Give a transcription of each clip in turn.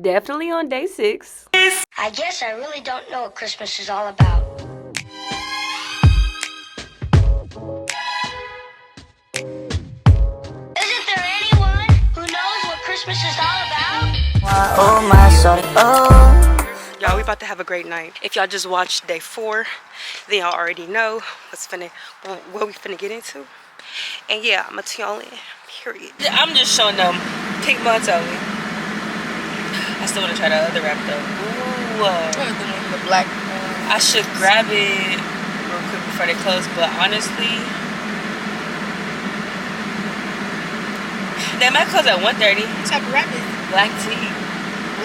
Definitely on day 6. I guess I really don't know what Christmas is all about. Isn't there anyone who knows what Christmas is all about? Oh my sorry, oh. Y'all, we about to have a great night. If y'all just watched day 4, then y'all already know what we finna get into. And yeah, I'm gonna tell y'all in, period. I'm just showing them pink months only. I still wanna try the other wrap though. Ooh. The black. I should grab it real quick before they close, but honestly, they might close at 1:30. What type of wrap is it? Black tea.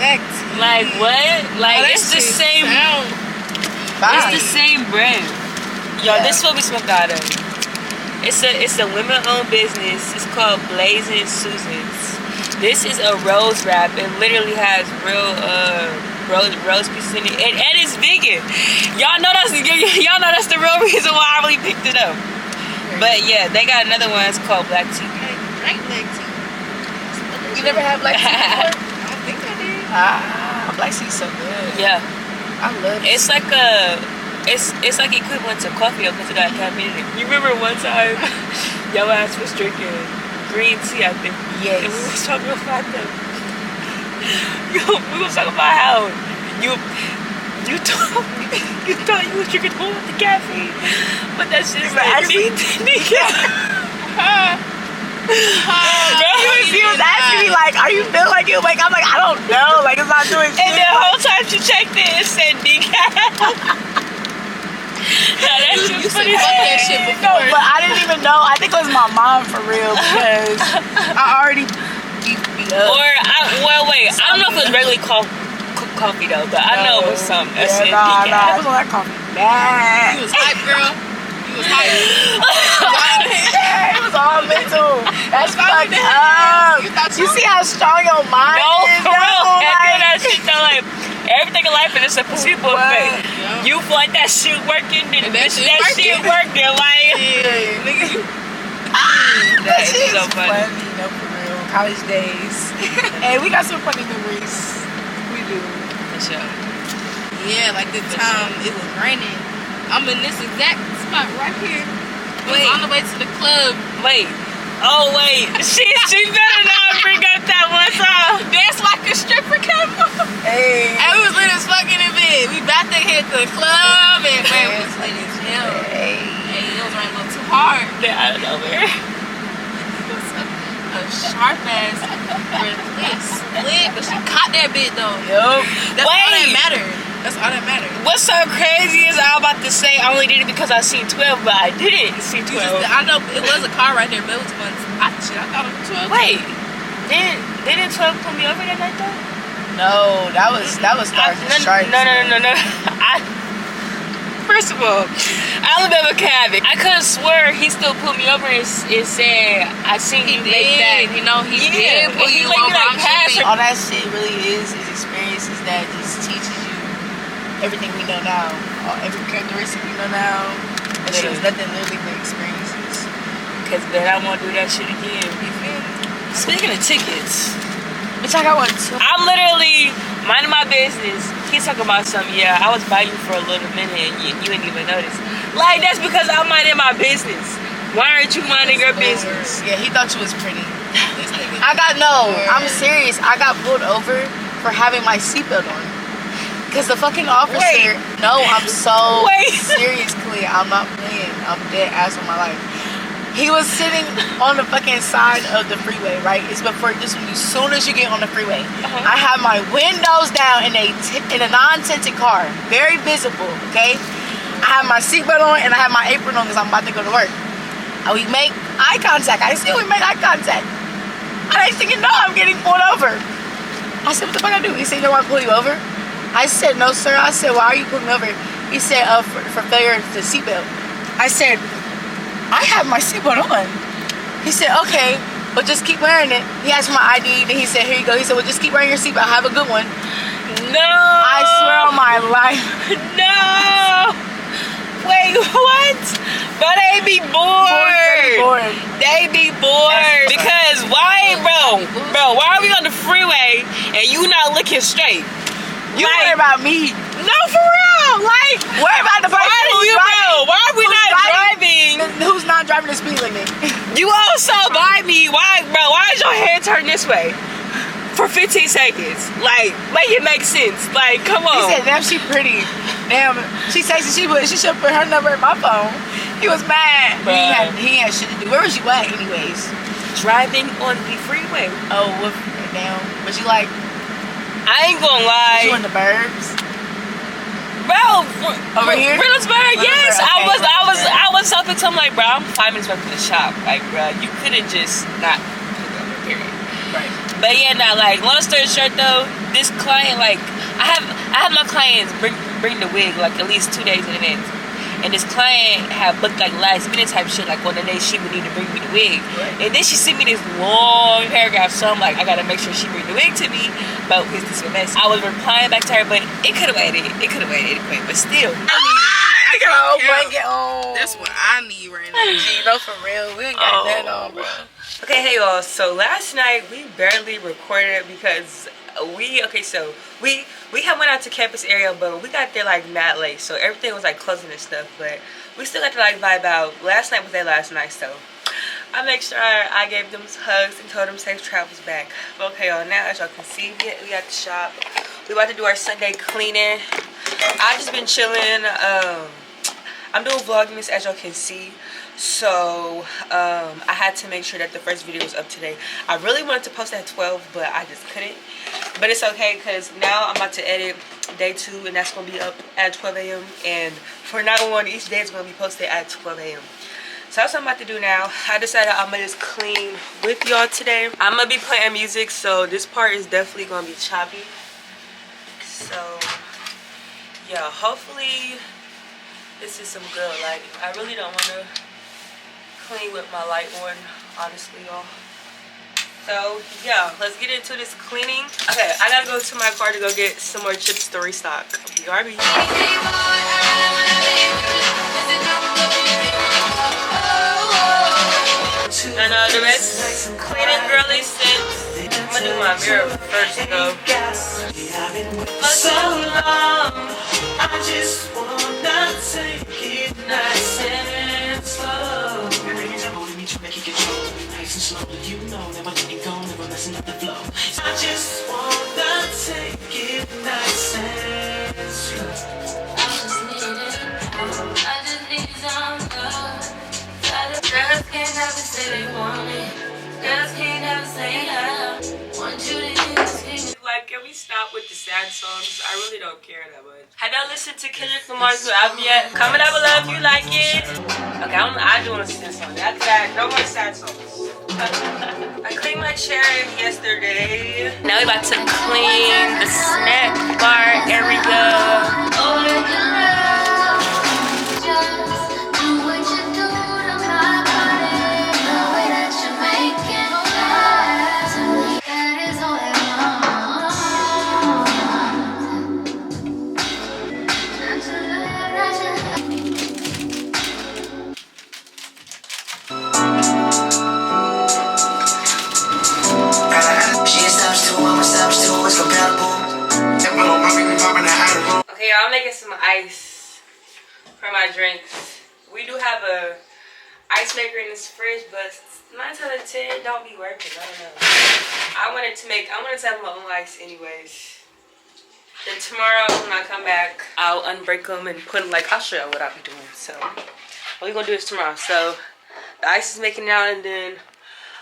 Black tea. Like what? Like it's the same. It's the same brand. Y'all, this is what we smoked out of. It's a women-owned business. It's called Blazing Susans. This is a rose wrap. It literally has real rose pieces in it, and it's vegan. Y'all know that's the real reason why I really picked it up. But yeah, they got another one. It's called black tea. I drank black tea. You never had black tea before? I don't think I did. Black tea's so good. Yeah, I love it. it's like it's like equivalent to coffee because it got caffeine in it. You remember one time your ass was drinking green tea, I think. Yes. And we was talking about that. We was talking about how you thought you was drinking whole with the caffeine, but that's just actually He was asking me like, "Are you feeling like you awake?" I'm like, "I don't know. Like it's not doing." And the whole time she checked it, it said decaf. That shit was funny. That shit No, before. but I didn't even know. I think it was my mom for real because I already beat up. Or wait, I don't know if it was regularly coffee though, but I know it was something that said Nah, decaf. it was on that coffee. Bad. You was hype, girl. You was hype. It was all mental. That's fucked up. You see how strong your mind No, is? for real. though? And then that Like, shit though, like everything in life is just a placebo effect. Yeah. You feel like that shit working, then And that bitch, shit that shit working. working. Like Nigga, you. that shit is so funny. you know, for real. College days. Hey, we got some funny memories. We do. For sure. Yeah, like the time it was raining. I'm in this exact spot right here. We was on the way to the club. Wait. Oh wait. She better not bring up that one time. Dance like a stripper came on. Hey. And we was lit as fucking in bed. We about to hit the club and man, we was lit as hell. Hey. Hey, it was raining a little too hard. They're out of nowhere. It was a sharp ass split, but she caught that bit though. Yup. That's all that Wait. mattered. That's all that mattered. What's so crazy is I was about to say I only did it because I seen 12, but I didn't see 12. I know it was a car right there, but it was fun. I thought it was 12. Wait, didn't 12 pull me over that night though? No, that was stars and stripes. No. First of all, Alabama Cabin. I could have swore he still pulled me over and said I seen you make that. You know, he Yeah, did pull he you let me, over. like, I'm pass tripping. All that shit really is experiences that just teaches you everything we know now. Every characteristic we know now. That shit was nothing literally but experiences. Cause then I won't do that shit again. You feel me? Speaking of tickets, Bitch, I got one too. I'm literally minding my business. He's talking about something. Yeah, I was by you for a little minute and you didn't even notice. Like that's because I'm minding my business. Why aren't you minding your business? Yeah, he thought you was pretty. This nigga. I'm serious. I got pulled over for having my seatbelt on. Cause the fucking officer. No, I'm so seriously. I'm not playing. I'm dead ass on my life. He was sitting on the fucking side of the freeway, right? It's before just when as soon as you get on the freeway. I have my windows down in a non-tinted car, very visible. Okay, I have my seatbelt on and I have my apron on because I'm about to go to work. And we make eye contact. I see we make eye contact. And I thinking, no, I'm getting pulled over. I said, what the fuck I do? He said, you don't want to pull you over? I said, no, sir. I said, why are you pulling me over? He said, for failure to seatbelt. I said, I have my seatbelt on. He said, okay, but just keep wearing it. He asked for my ID, then he said, here you go. He said, well, just keep wearing your seatbelt. Have a good one. No. I swear on my life. No. Wait, what? But they be bored. They be bored. Because why, bro, why are we on the freeway and you not looking Kim straight. You worry about me. No, for real. Like, worry about the person who's driving. Why are we not driving? Who's not driving the speed limit? You also by me. Why, bro? Why is your head turned this way? For 15 seconds. Like, make it make sense. Like, come on. He said, damn, she pretty. Damn, she texted, she should put her number in my phone. He was mad. He had shit to do. Where was you at, anyways? Driving on the freeway. Oh, damn. But you like, I ain't gonna lie. you in the burbs? Bro, over here? Reynoldsburg, yes. Okay, I was talking to him like, bro, I'm 5 minutes away from the shop. Like, bro, you couldn't just not pick up a period. Right. But yeah, now, like, long story short though, this client, like, I have my clients bring the wig like at least 2 days in advance. And this client had booked like last minute type shit, like on the day she would need to bring me the wig. Right. And then she sent me this long paragraph, so I'm like, I gotta make sure she bring the wig to me. But is this a mess? I was replying back to her, but it could have waited. It could have waited anyway, but still. That's what I need right now. G, no, for real. We ain't got that on, bro. Okay, hey y'all. So last night we barely recorded because we had went out to campus area, but we got there like mad late, so everything was like closing and stuff. But we still got to like vibe out. Last night was their last night, so I make sure I gave them hugs and told them safe travels back. Okay, y'all. Now as y'all can see, we at the shop. We about to do our Sunday cleaning. I just been chilling. I'm doing Vlogmas as y'all can see. So I had to make sure that the first video was up today. I really wanted to post at 12, but I just couldn't. But it's okay because now I'm about to edit day 2, and that's going to be up at 12 a.m. And for now on, each day is going to be posted at 12 a.m. So that's what I'm about to do now. I decided I'm going to just clean with y'all today. I'm going to be playing music, so this part is definitely going to be choppy. So yeah, hopefully this is some good lighting. I really don't want to clean with my light on, honestly, y'all. So yeah, let's get into this cleaning. Okay, I gotta go to my car to go get some more chips to restock. BRB. And the rest cleaning girly since. I'm gonna do my mirror first though. For so long, I just wanna take it nice and slow. You know, never letting go, never messing up the flow. I just wanna take it nice and slow. I just need some love. Girls can't never say they want it. Girls can't never say I want you to hear this. Like, can we stop with the sad songs? I really don't care that much. Have y'all listened to Connectt's new album yet? Comment down below if you like it. Okay, I do want to sing this song. That's sad. No more sad songs. I cleaned my chair yesterday. Now we about to clean the snack bar area. Okay, I'm making some ice for my drinks. We do have a ice maker in this fridge, but 9 out of 10 don't be working. I don't know. I wanted to have my own ice anyways. Then tomorrow when I come back, I'll unbreak them and put them, like, I'll show you what I'll be doing. So what we're gonna do is tomorrow. So the ice is making out, and then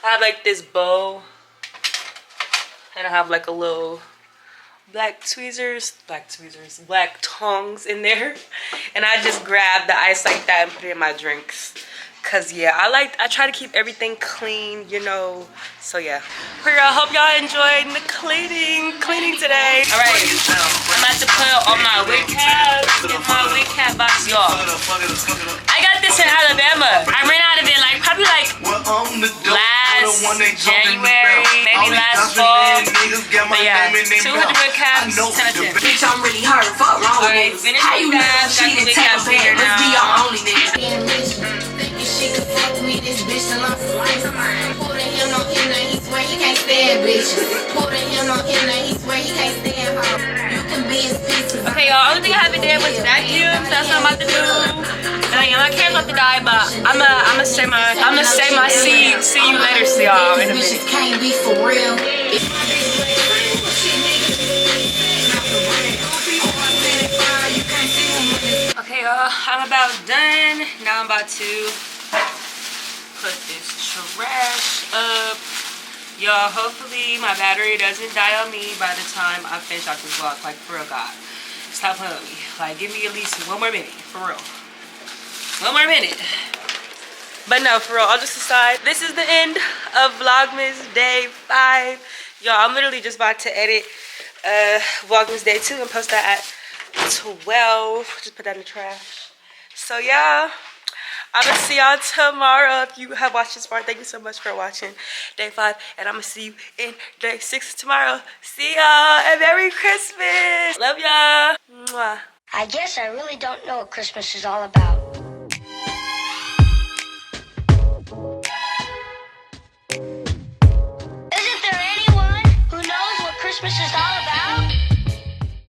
I have like this bowl, and I have like a little black tongs in there, and I just grab the ice like that and put it in my drinks. Cause yeah, I try to keep everything clean, you know. So yeah. I hope y'all enjoyed the cleaning today. All right, I'm about to put on my wig cap. Get my wig cap box, y'all. I got this in Alabama. I ran out of it like probably like last January, maybe last fall. But yeah, 200 wig caps, 10 out of 10. Bitch, I'm really hurt. Fuck wrong with niggas. How you know she didn't take a bed? Let's be your only nigga. She could fuck me, this bitch till I'm flying. Put him on him, he swear he can't stand bitches. Put him on him, he swear he can't stand y'all. Only thing I haven't done was vacuum. So that's what I'm about to do. And my camera's about to die, but I'ma say my see you later, see y'all in a minute. Can't be for real. Okay, y'all, I'm about done. Now I'm about to put this trash up. Y'all, hopefully my battery doesn't die on me by the time I finish out this vlog. Like, for real, God. Stop playing with me. Like, give me at least 1 more minute. For real. 1 more minute. But no, for real, all just aside, this is the end of Vlogmas Day 5. Y'all, I'm literally just about to edit Vlogmas Day 2 and post that at 12. Just put that in the trash. So, yeah. I'm gonna see y'all tomorrow. If you have watched this far, thank you so much for watching Day 5. And I'm gonna see you in Day 6 tomorrow. See y'all and Merry Christmas. Love y'all. Mwah. I guess I really don't know what Christmas is all about. Isn't there anyone who knows what Christmas is all